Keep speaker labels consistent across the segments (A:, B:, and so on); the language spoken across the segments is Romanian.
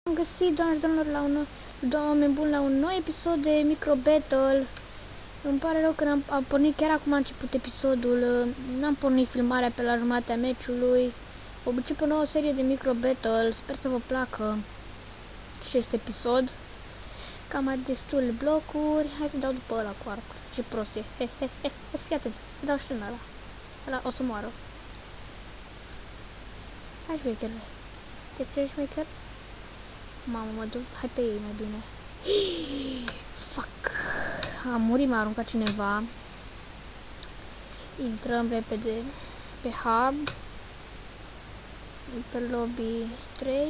A: Am găsit, doamnelor, la un nou episod de Micro Battle. Îmi pare rău că am pornit chiar acum a început episodul. N-am pornit filmarea pe la jumatea meciului. O încep o nouă serie de Micro Battle. Sper să vă placă și acest episod. Cam mai destule blocuri. Hai să dau după ăla cu arc. Ce prost e. Fii atent. Dau și în ăla. Ăla o să moară. Hai, șmecherule. Te crezi, șmecher? Mamă, mă duc. Hai pe ei mai bine. Fuck. Am murit, m-a aruncat cineva. Intrăm repede pe hub. Pe lobby 3.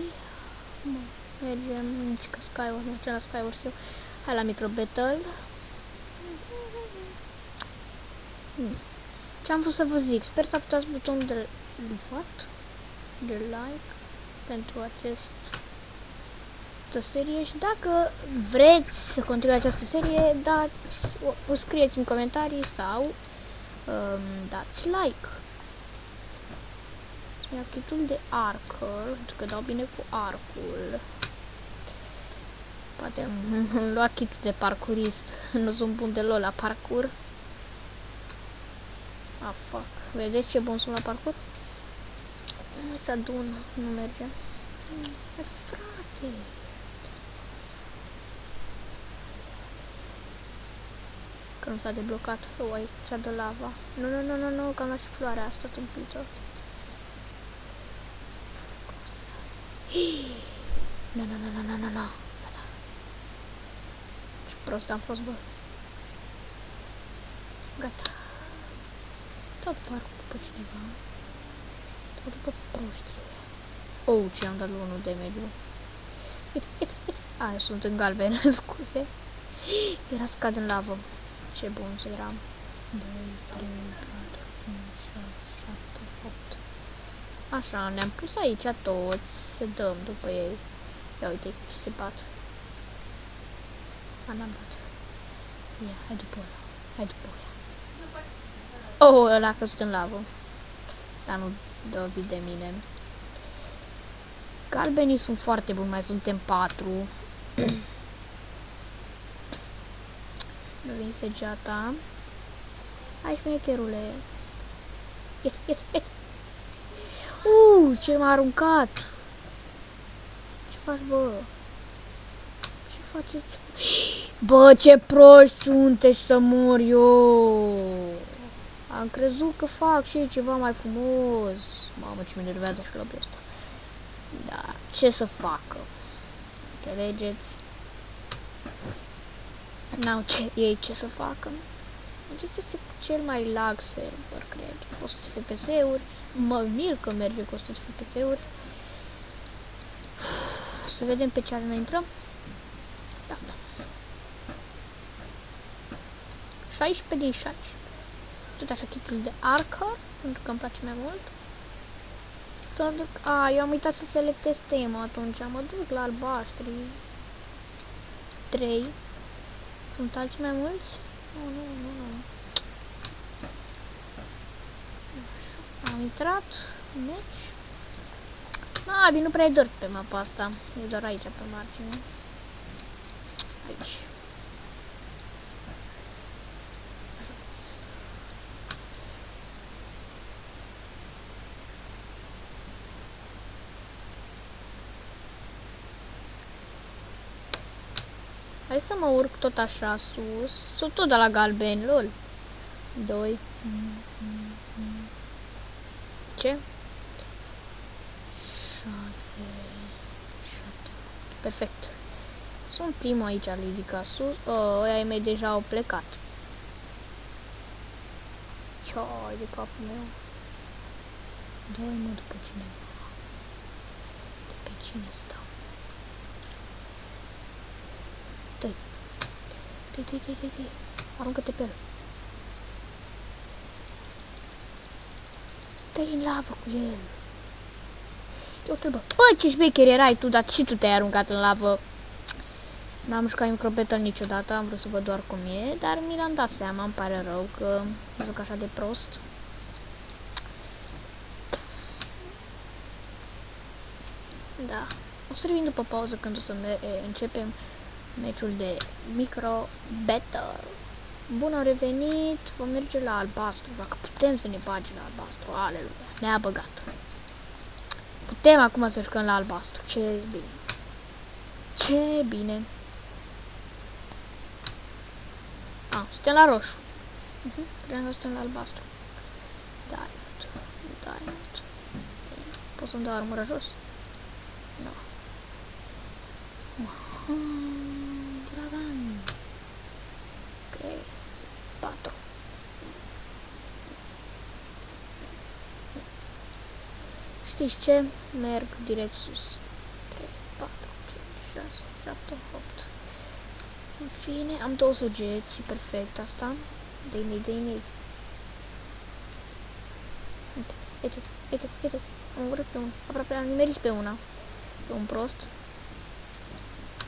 A: Mergem nici că Skyward, mergem la Skyward eu. Hai la Micro Battle. Ce-am vrut să vă zic? Sper să apăsați butonul de like pentru această serie și dacă vreți să continuați această serie, o scrieți în comentarii sau dați like. Mi-a chitul de archer, pentru că dau bine cu arcul. Poate am luat chitul de parcurist, nu sunt bun deloc la parcur. Ah, fuck. Vedeți ce bun sunt la parcur? Nu se adună, nu merge. Frate! Că nu s-a deblocat. Uai, cea de lava. Nu, că am luat și floarea asta tâmpită. Nu. Gata. Ce prost am fost, bă. Gata. Tot parcă după cineva. Tot după proștii. Oh, ce am dat lui unul de mediu. Uite. Eu sunt în galben, scuze. Era să cad în lavă. Ce bun să eram. 2, 3, 4, 5, 6, 7, 8. Așa, ne-am pus aici toți. Să dăm după ei. Ia uite ce se bat. N-am dat. Ia, hai după ăla. Hai după ăla. Oh, ăla a căzut în lavă. Dar nu dă vid de mine. Galbenii sunt foarte buni, mai suntem 4. Nu vin segeata. Hai, șmecherule. Iet. Ce m-a aruncat. Ce faci, bă? Ce faceți? Bă, ce proști sunteți să mor eu. Am crezut că fac și ceva mai frumos. Mamă, ce mă nervează și lobby ăsta. Da, ce să facă? Înțelegeți? N-au ei ce să facă. Acesta este cel mai lag server, cred. 100 FPS-uri. Mă mir că merge cu 100 FPS-uri. Să vedem pe ce arena intrăm. Asta. 16 din 16. Tot așa titlul de archer, pentru că îmi place mai mult. Eu am uitat să selectez tema atunci. Mă duc la albaștri. 3. Sunt alții mai mulți? Nu. Am intrat în meci. Bine, nu prea e dor pe mapa asta. E doar aici, pe margine. Aici. Hai să mă urc tot așa sus. Sunt tot de la galben, lol. 2. Ce? 6. Perfect. Sunt primul aici ridicat sus. Ăia mei deja au plecat. Ciai de capul meu. Dă-i mă după cineva. De pe cine stau? Dă-i. Aruncă-te pe el. Dă-i în lavă cu el. Uite-l, bă. Bă, ce șmecher erai tu, dar și tu te-ai aruncat în lavă. N-am jucat Micro Battle niciodată, am vrut să văd doar cum e, dar mi l-am dat seama, îmi pare rău că mă joc așa de prost. Da. O să revin după pauză când o să începem meciul de micro battle. Bun, am revenit, vom merge la albastru, dacă putem să ne bagi la albastru, aleluia, ne-a băgat. Putem acum să jucăm la albastru, ce bine. Ce bine. Suntem la roșu. Vreau să suntem la albastru. Diet. Pot să-mi dau armura jos? Nu. Dragan. Ok. 4. Știți ce? Merg direct sus. 3, 4, 5, 6, 7, 8. În fine, am 2 săgeți, perfect asta. Dă-i. Uite. Am omorât pe unul. Aproape am nimerit pe una. Pe un prost.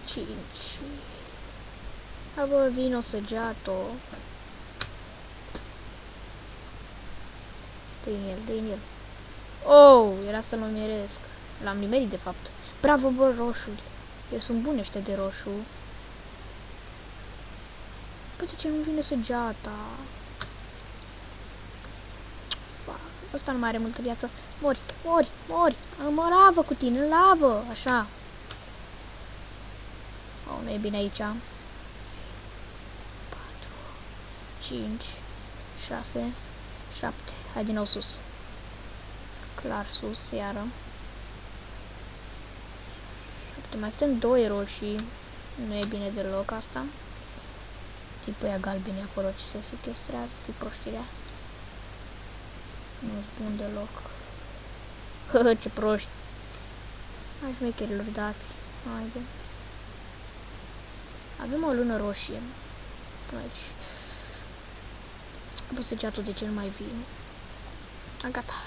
A: 5. Abă, vino săgeato. Dă-i în el. Oh, era să-l omeresc. L-am nimerit, de fapt. Bravo, bă, roșul. Eu sunt bun ăștia de roșu. Păi de ce nu vine săgeata? Ăsta nu mai are multă viață. Mori. Am lavă cu tine, lavă. Așa. Oh, nu e bine aici. 4, 5, 6, 7. Hai din nou sus. Clar sus, iară. 7. Mai suntem 2 roșii. Nu e bine deloc asta. Tipul ăia galbene acolo ce se sequestrează, tip proștirea. Nu-s bun deloc. Ce proști. Hai șmecherilor, dați. Haide. Avem o lună roșie. Aici. Bă, săgeatul de cel mai vin. Gata.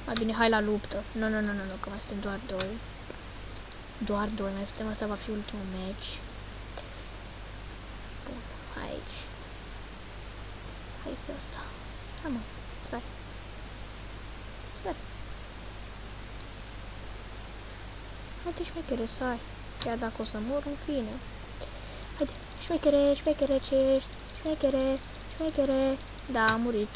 A: Mai bine, hai la luptă. Nu, că mai suntem doar 2. Doar 2, mai suntem, asta va fi ultimul meci. Bun, aici. Hai pe asta. Hai mă, stai. Haide șmechere, stai. Chiar dacă o să mor, în fine. Haide, șmechere ce ești. Șmechere. Da, am murit.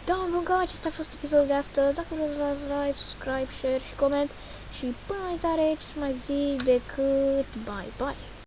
A: Da, cam acesta a fost episodul de astăzi. Dacă vreți să like, subscribe, share și coment. Și până mai tare, ce să mai zic decât bye.